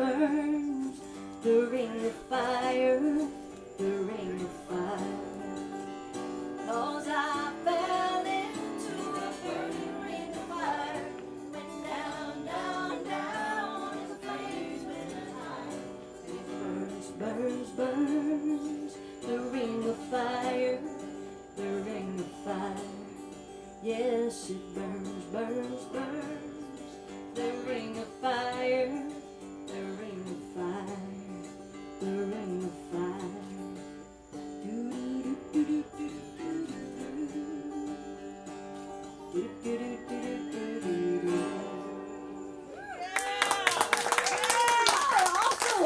burns, the ring of fire, the ring of fire. 'Cause I fell into a burning ring of fire, went down, down, down as the flames went high. It burns, burns, burns, the ring of fire, the ring of fire. Yes, it burns, burns, burns, the ring of fire, the ring of fire, the ring of fire. Awesome!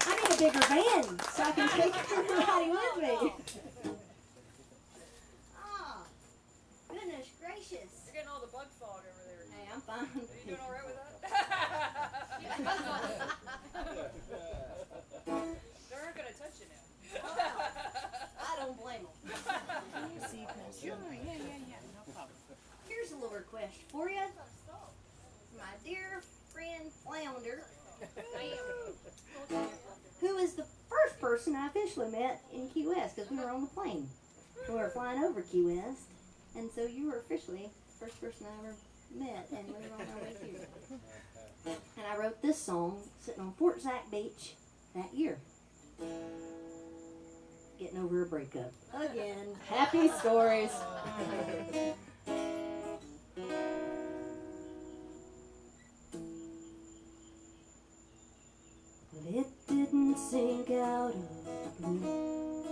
I need a bigger van so I can take everybody with me. Oh, goodness gracious. You're getting all the bug fog over there. Hey, I'm fine. Are you doing all right with that? They're gonna touch you now. I don't blame them. Sure, yeah, no problem. Here's a little request for you. My dear friend Flounder, who is the first person I officially met in Key West, because we were on the plane. We were flying over Key West, and so you were officially the first person I ever met, and we were on our way here. And I wrote this song sitting on Fort Sac Beach that year. Getting over a breakup. Again, happy stories. But it didn't sink out of the blue,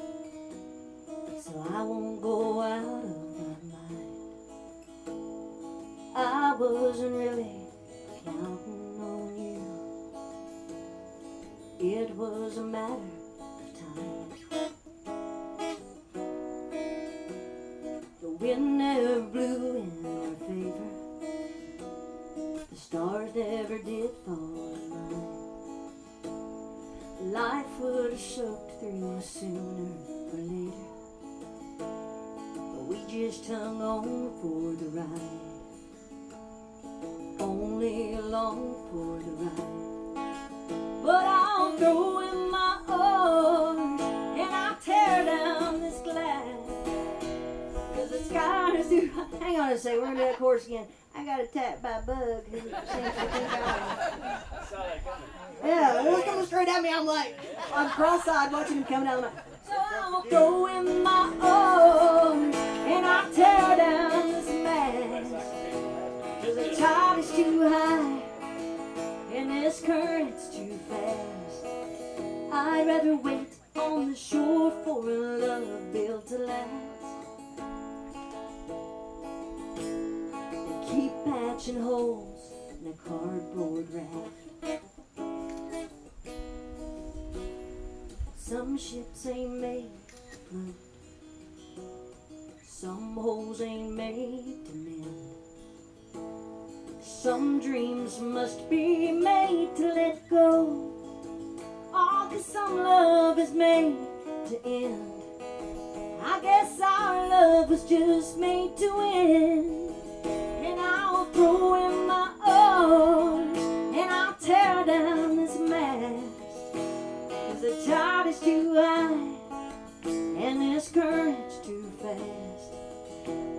so I won't go out of my mind. I wasn't really counting on you. It was a matter of time. The wind never blew in our favor. The stars never did fall in line. Life would have soaked through us sooner or later, but we just hung on for the ride. Only along for the ride. But I'll throw in my oars and I'll tear down this glass, 'cause the sky is too high. Hang on a second, we're gonna do that chorus again. I got attacked by a bug who seems to think yeah, it was coming straight at me. I'm cross-eyed watching him coming down the mountain. So I'll throw in my oars and I'll tear down this mast, 'cause the tide is too high and this current's too fast. I'd rather wait on the shore for a love built to last than keep patching holes in a cardboard raft. Some ships ain't made to float, some holes ain't made to mend. Some dreams must be made to let go, all 'cause some love is made to end. I guess our love was just made to win. And I'll throw in my oars and I'll tear down this mast, 'cause the tide is too high and this current's too fast.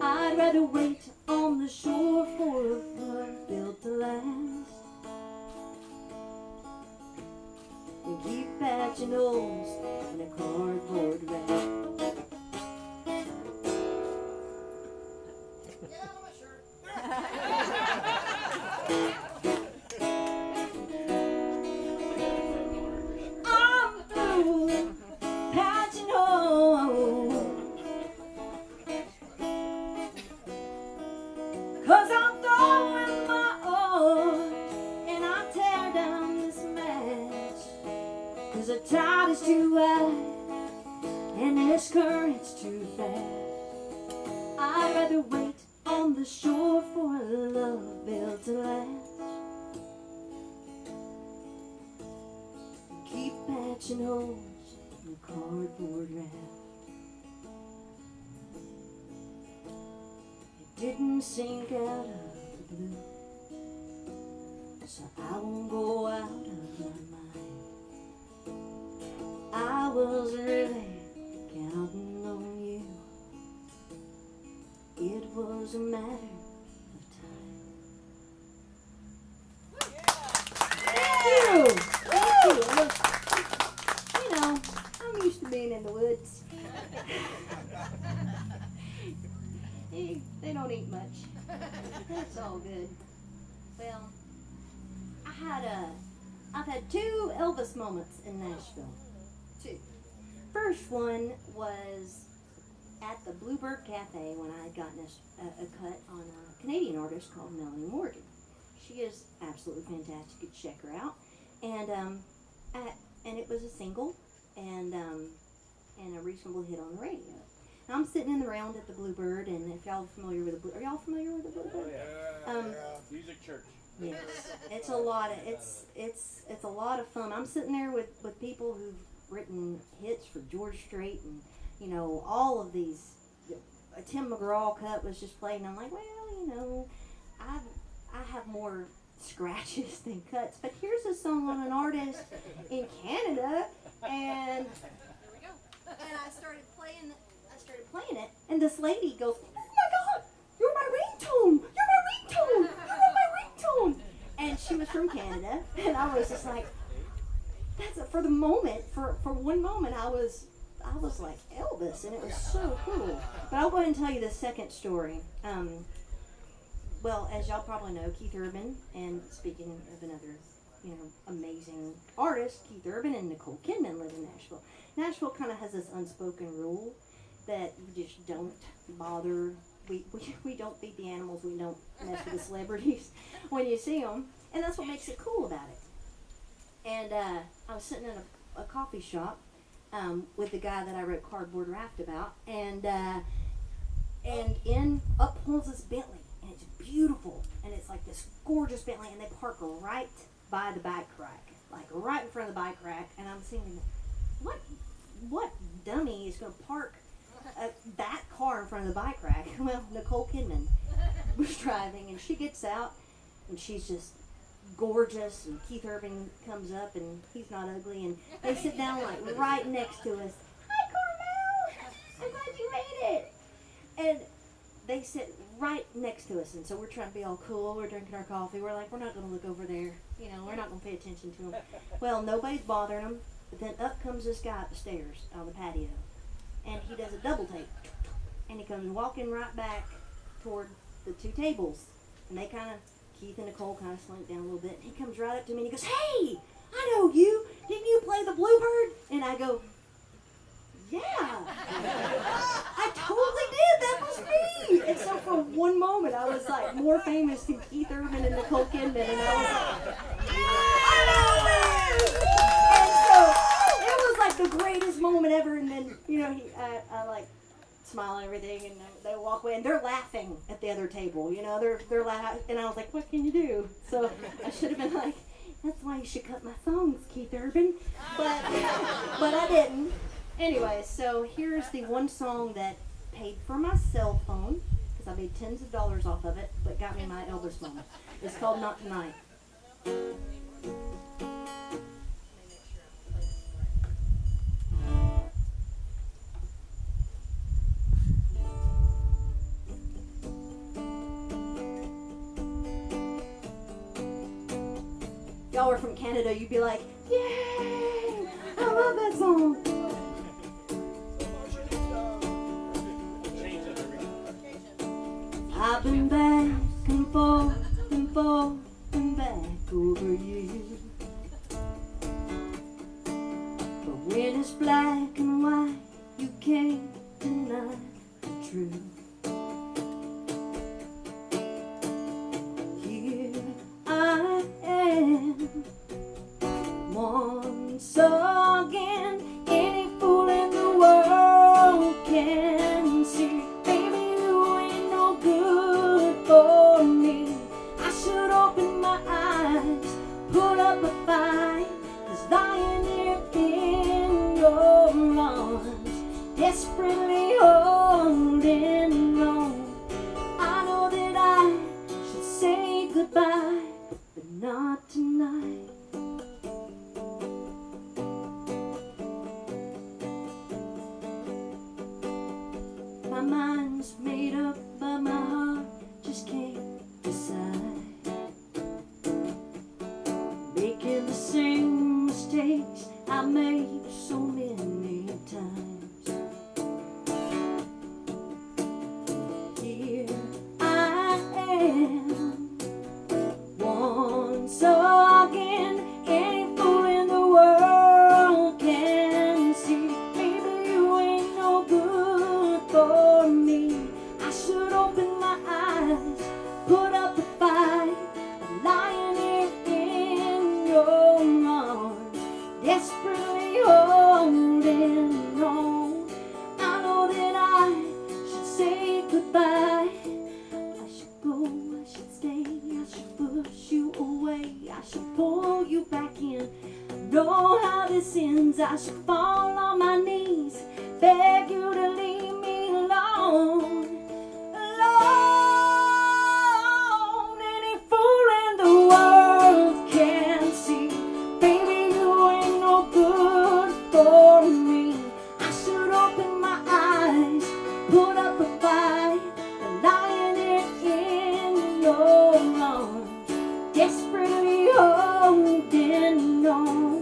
I'd rather wait on the shore for a love built to last than keep patching holes in a cardboard raft. Get out of my shirt! I'm through patching holes, 'cause I'm throwing my oars and I tear down this mast, 'cause the tide is too high and this current's too fast. I'd rather wait on the shore for a love built to last than keep patching holes in a cardboard raft. It didn't sink out of the blue, so I won't go out of my all good. Well, I've had two Elvis moments in Nashville. Two. First one was at the Bluebird Cafe when I had gotten a cut on a Canadian artist called Melanie Morgan. She is absolutely fantastic. You should check her out. And it was a single and a reasonable hit on the radio. And I'm sitting in the round at the Bluebird, and if y'all familiar with are y'all familiar with the Bluebird? Oh, yeah. Music church. Yes, it's a lot of fun. I'm sitting there with people who've written hits for George Strait and all of these. A Tim McGraw cut was just played, and I'm like, well, I have more scratches than cuts, but here's a song on an artist in Canada, and I started playing it, and this lady goes, oh my God, you're my ringtone, and she was from Canada, and I was just like, for one moment, I was like Elvis, and it was so cool. But I'll go ahead and tell you the second story. Well, as y'all probably know, Keith Urban, and speaking of another, amazing artist, Keith Urban and Nicole Kidman live in Nashville. Nashville kind of has this unspoken rule that you just don't bother. We don't feed the animals. We don't mess with the celebrities when you see them, and that's what makes it cool about it. And I was sitting in a coffee shop with the guy that I wrote Cardboard Raft about, and up pulls this Bentley. And it's beautiful, and it's like this gorgeous Bentley, and they park right by the bike rack, like right in front of the bike rack. And I'm thinking, what dummy is going to park that car in front of the bike rack? Well, Nicole Kidman was driving, and she gets out, and she's just gorgeous, and Keith Urban comes up, and he's not ugly, and they sit down like right next to us. Hi, Carmel! I'm glad you made it! And they sit right next to us, and so we're trying to be all cool. We're drinking our coffee. We're like, we're not going to look over there. We're not going to pay attention to them. Well, nobody's bothering them. But then up comes this guy up the stairs on the patio, and he does a double take, and he comes walking right back toward the two tables, and Keith and Nicole kind of slink down a little bit. And he comes right up to me, and he goes, hey, I know you. Didn't you play the Bluebird? And I go, yeah, I totally did. That was me. And so for one moment, I was like more famous than Keith Urban and Nicole Kidman, and I was like, I know it. And so it was like the greatest moment ever. And then I like smile and everything, and they walk away, and they're laughing at the other table. They're laughing, and I was like, what can you do? So I should have been like, that's why you should cut my songs, Keith Urban, but I didn't. Anyway, so here's the one song that paid for my cell phone, because I made tens of dollars off of it, but got me my Elvis moment. It's called Not Tonight. Y'all are from Canada, you'd be like, yay! I love that song. I've been back and forth and back over you. But when it's black and white, you can't deny the truth. Here I am, once again. Any fool in the world can see, baby, you ain't no good for me. I should open my eyes, put up a fight, 'cause lying here in your arms, desperately holding on. I know that I should say goodbye, but not tonight. know how this ends. I should fall on my knees, beg you to leave me alone. Alone. Any fool in the world can see, baby, you ain't no good for me. I should open my eyes, put up a fight, but lying it in your arms, desperately holding on.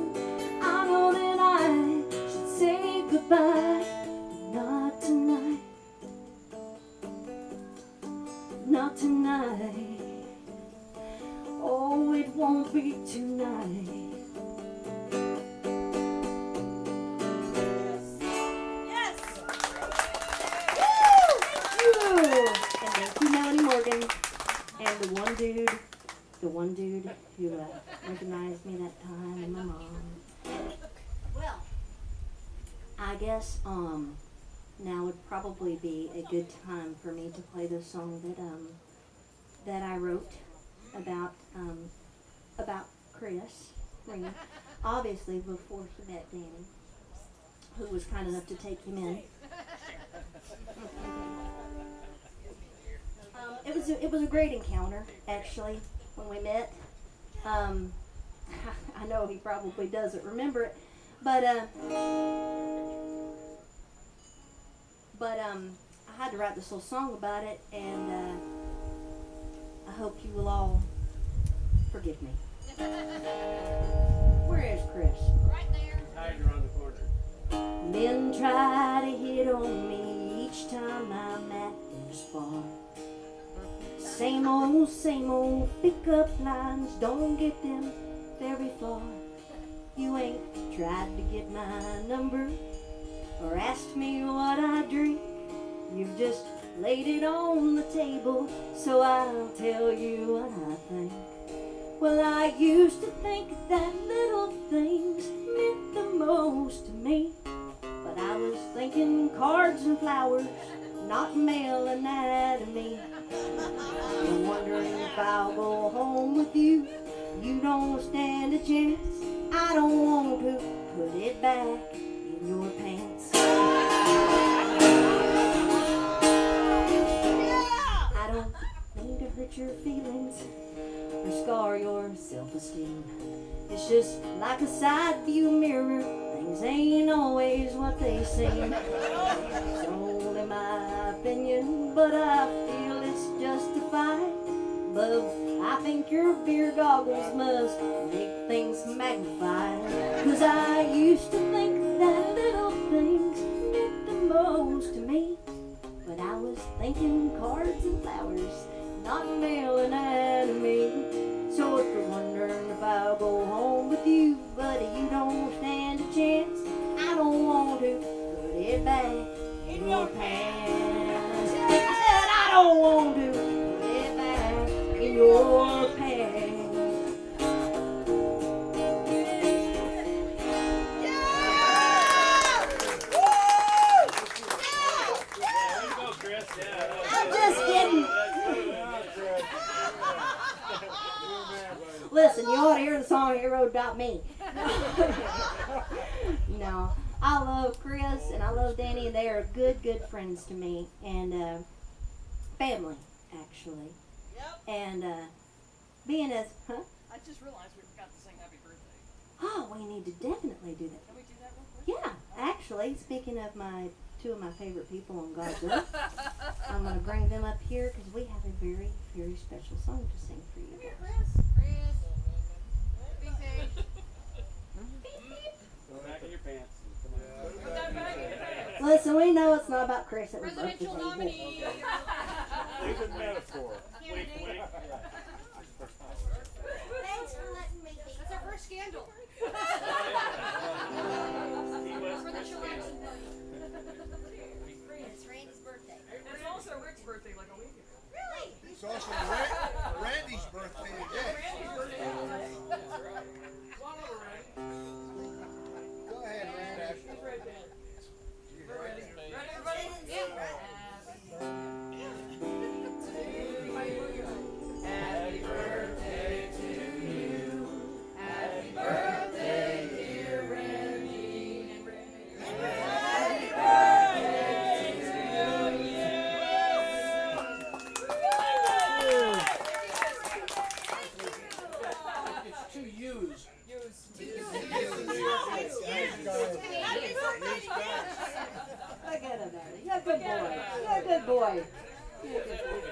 I know that I should say goodbye, but not tonight, not tonight. Oh, it won't be tonight. And thank you, Melanie Morgan, and the one dude who recognized me that time, and my mom. Well, I guess now would probably be a good time for me to play the song that I wrote about Chris Ring, obviously before he met Danny, who was kind enough to take him in. It was a great encounter, actually, when we met. I know he probably doesn't remember it, but I had to write this little song about it, and I hope you will all forgive me. Where is Chris? Right there. Hide around the corner. Men try to hit on me each time I'm at this bar. Same old pickup lines, don't get them very far. You ain't tried to get my number or asked me what I drink. You've just laid it on the table, so I'll tell you what I think. Well, I used to think that little things meant the most to me, but I was thinking cards and flowers, not male anatomy. I'm wondering if I'll go home with you. You don't stand a chance. I don't want to put it back in your pants. I don't mean to hurt your feelings or scar your self-esteem. It's just like a side view mirror. Things ain't always what they seem. It's only my opinion, but I feel it's justified. But I think your beer goggles must make things magnified. 'Cause I used to think that little things meant the most to me, but I was thinking cards and flowers, not male anatomy. So if you're wondering if I'll go home with you, buddy, you don't stand a chance. I don't want to put it back in your pants. I said I don't want to put it back in your pants. There you go, Chris. Yeah. I'm just kidding. Listen, you ought to hear the song he wrote about me. No, I love Chris and I love Danny, and they are good friends to me, and family, actually. Yep. And being as, I just realized we forgot to sing happy birthday. oh, we need to definitely do that. Can we do that real quick? Yeah, actually, speaking of two of my favorite people on God's earth, I'm going to bring them up here because we have a very, very special song to sing for you guys. Go back in your pants. Come on. Put that back in your pants. Listen, we know it's not about Chris. It was birthday Presidential baby. nominee. Use a metaphor. Wink, wink. Thanks for letting me be. That's our first scandal. He was For the Chris children. Gaines. It's Randy's birthday. It's also Rick's birthday like a week ago. Really? It's also Randy's birthday today. Randy's birthday. That's right. One over, Randy. Go ahead, Randy. That's right there. We're ready. Ready, everybody? Happy birthday to you. Happy birthday. Daddy. You're a good boy. You're a good boy. You're a good boy.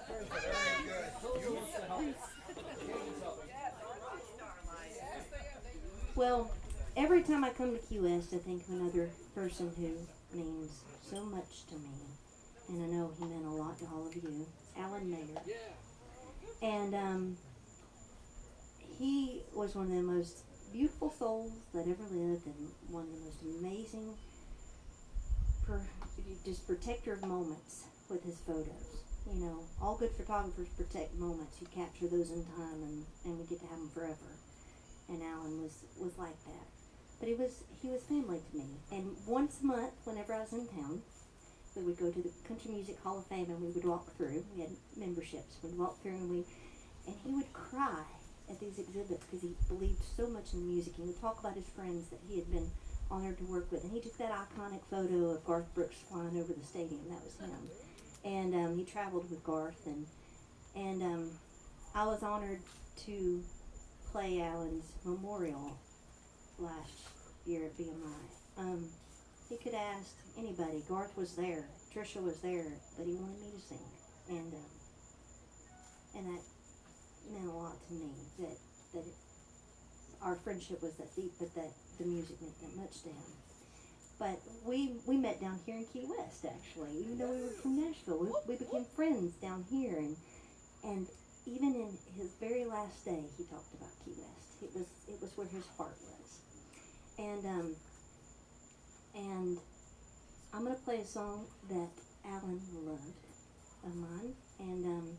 Very good. You Well, every time I come to Key West, I think of another person who means so much to me. And I know he meant a lot to all of you. Alan Mayer. And he was one of the most beautiful souls that ever lived, and one of the most amazing just protector of moments with his photos. You know, all good photographers protect moments. You capture those in time, and we get to have them forever. And Alan was like that. But he was family to me. And once a month, whenever I was in town, we would go to the Country Music Hall of Fame, and we would walk through. We had memberships. We'd walk through, and he would cry at these exhibits because he believed so much in music. He would talk about his friends that he had been honored to work with. And he took that iconic photo of Garth Brooks flying over the stadium. That was him. And he traveled with Garth. And I was honored to play Alan's memorial last year at BMI. He could ask anybody. Garth was there. Trisha was there. But he wanted me to sing. And that meant a lot to me. Our friendship was that deep, but that the music meant that much to him. But we met down here in Key West, actually. Even though we were from Nashville, we became friends down here. And even in his very last day, he talked about Key West. It was where his heart was. And I'm gonna play a song that Alan loved of mine, and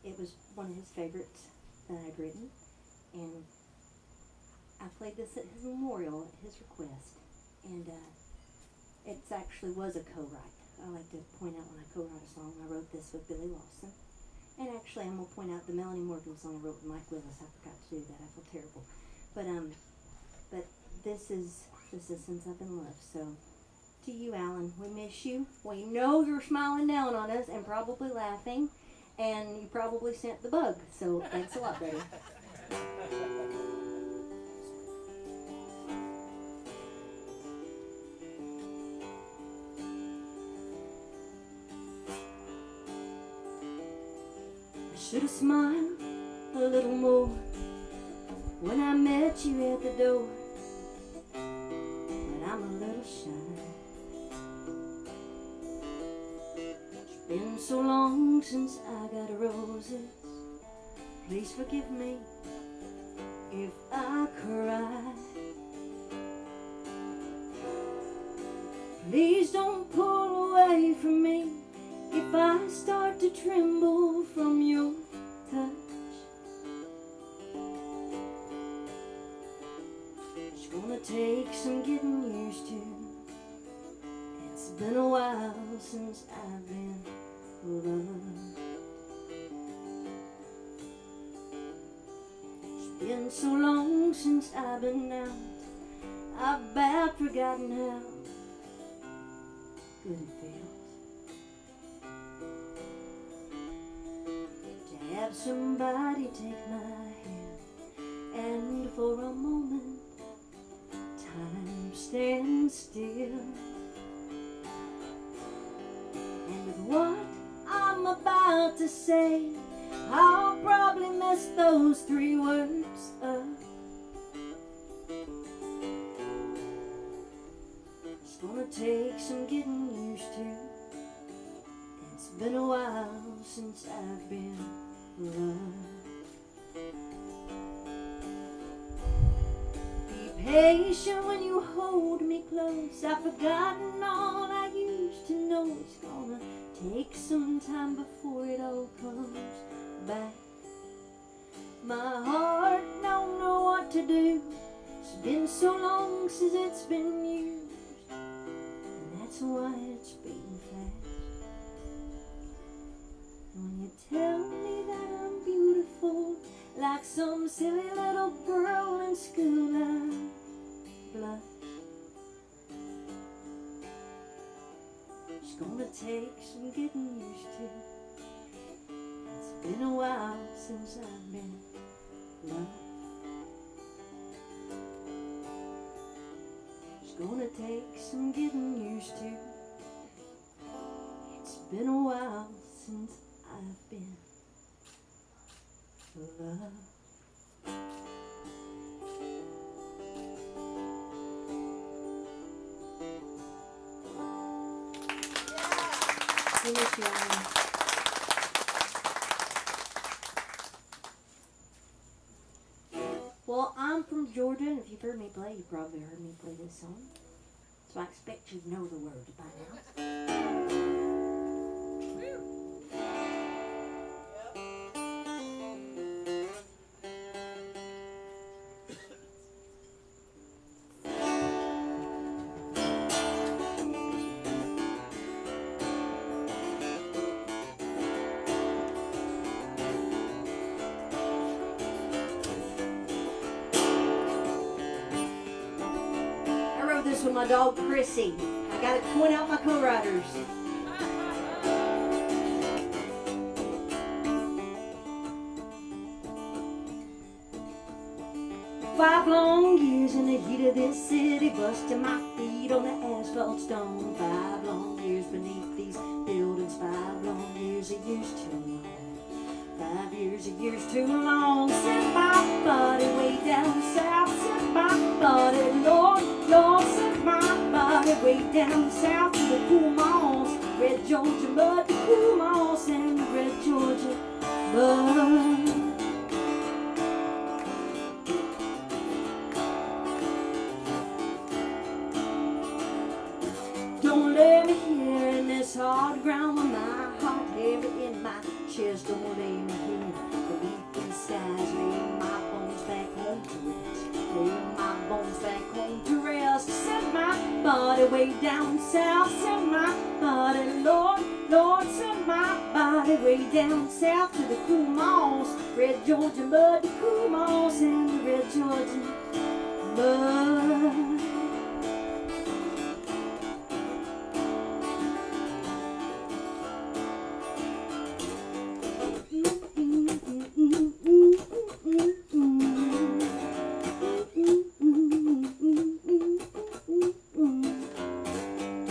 it was one of his favorites that I'd written, and I played this at his memorial at his request, and it actually was a co-write. I like to point out when I co-write a song, I wrote this with Billy Lawson. And actually, I'm going to point out the Melanie Morgan song I wrote with Mike Willis. I forgot to do that. I feel terrible. But this is Since I've Been Loved. So, to you, Alan, we miss you. We know you're smiling down on us and probably laughing. And you probably sent the bug. So, thanks a lot, buddy. Should have smiled a little more when I met you at the door, but I'm a little shy. It's been so long since I got roses. Please forgive me if I cry. Please don't pull away from me if I start to tremble from your touch. It's gonna take some getting used to. It's been a while since I've been loved. It's been so long since I've been out, I've about forgotten how good it feels to have somebody take my hand, and for a moment time stands still. And with what I'm about to say, I'll probably mess those 3 words up. It's gonna take some getting used to. It's been a while since I've been loved. Be patient when you hold me close. I've forgotten all I used to know. It's gonna take some time before it all comes back. My heart don't know what to do. It's been so long since it's been used, and that's why it's beating fast. And when you tell me that I'm beautiful, like some silly little girl in school, I blush. It's gonna take some getting used to. It's been a while since I've been loved. It's gonna take some getting used to. been a while since I've been loved. Finish line. Well, I'm from Georgia, and if you've heard me play, you've probably heard me play this song. So I expect you to know the words by now. This with my dog Chrissy. I gotta point out my co-writers. 5 long years in the heat of this city, busting my feet on the asphalt stone. 5 long years beneath these buildings, 5 long years, a year's too long. 5 years, a year's too long. Sent my body way down south, sent my body, Lord, Lord, sent my body way down south to the cool moss, red Georgia mud, the cool moss and the red Georgia mud. Don't lay me here in this hard ground with my heart heavy in my chest. Don't lay me here beneath these skies. Lay my bones back home to rest. Lay my bones back home to rest. Send my body way down south. Send my body, Lord, Lord, send my body way down south to the cool moss, red Georgia mud, the cool moss and the red Georgia mud.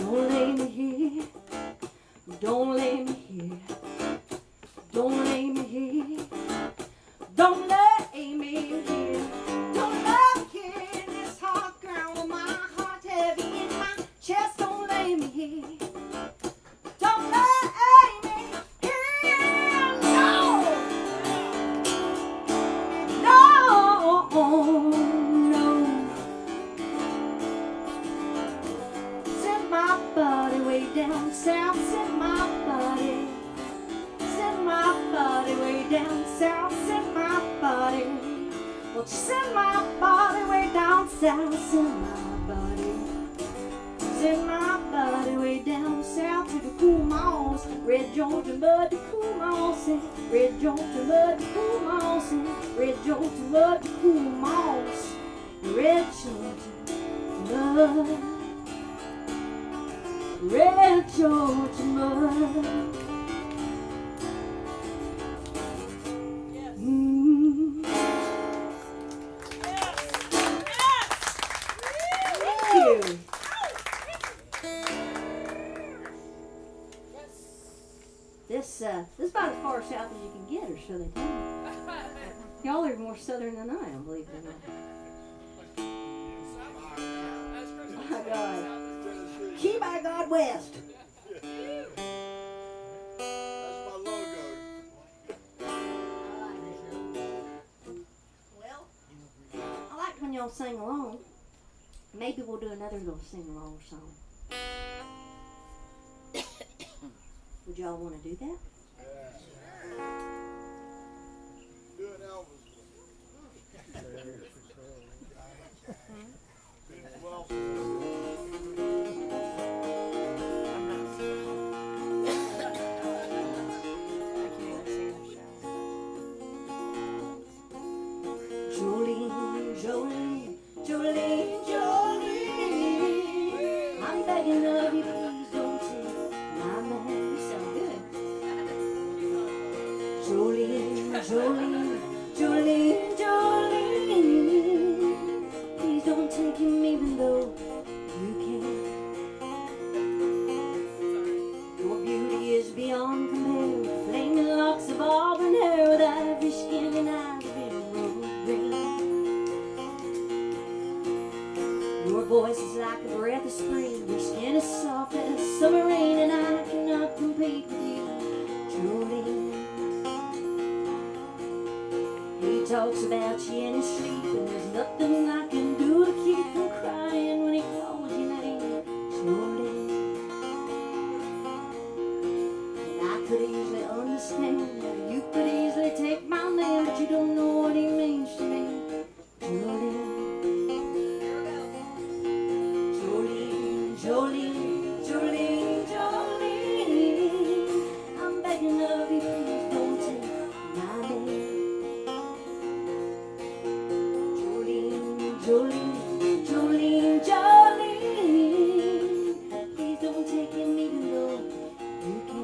Don't lay me here. Don't lay me here. Don't lay me here. Don't lay me here in this hard ground with my heart heavy in my chest. Don't lay me here. Don't lay me here. No. No. No. Send my body way down south. Send my body. Send my body way down south. Send my body. Well, send my body way down south. Send my body. Send my body way down south to the cool moss, red Georgia mud, the cool moss, and red Georgia mud, the cool moss, and red Georgia mud, the cool moss, red Georgia mud. Red Georgia mud. Yes. Mm. Yes. Thank you. This is about as far south as you can get, or so they tell me. Y'all are more southern than I am, believe it or not. Oh my God. Keep by God West. That's my logo. Well, I like when y'all sing along. Maybe we'll do another little sing along song. Would y'all want to do that? Do it, Elvis. Well, Jolene, Jolene, Jolene, Jolene, I'm begging of you, please don't take my man. You sound good. Jolene, Jolene, Jolene, Jolene, Your voice is like a breath of spring. Your skin is soft as summer rain, and I cannot compete with you, Jolene. He talks about you in his sleep, and there's nothing I can do to keep from crying when he calls your name, Jolene. And I could easily understand that you could easily take my man, but you don't know what he means to me, Jolene. Jolene, Jolene, Jolene, I'm begging of you, please don't take my name. Jolene, Jolene, Jolene, Jolene, please don't take him even though you can.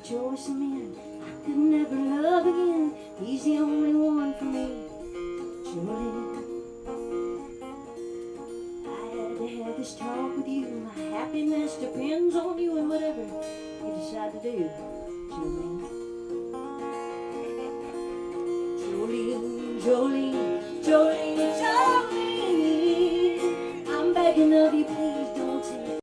Choice of men I could never love again. He's the only one for me, Jolene. I had to have this talk with you. My happiness depends on you and whatever you decide to do, Jolene. Jolene, Jolene,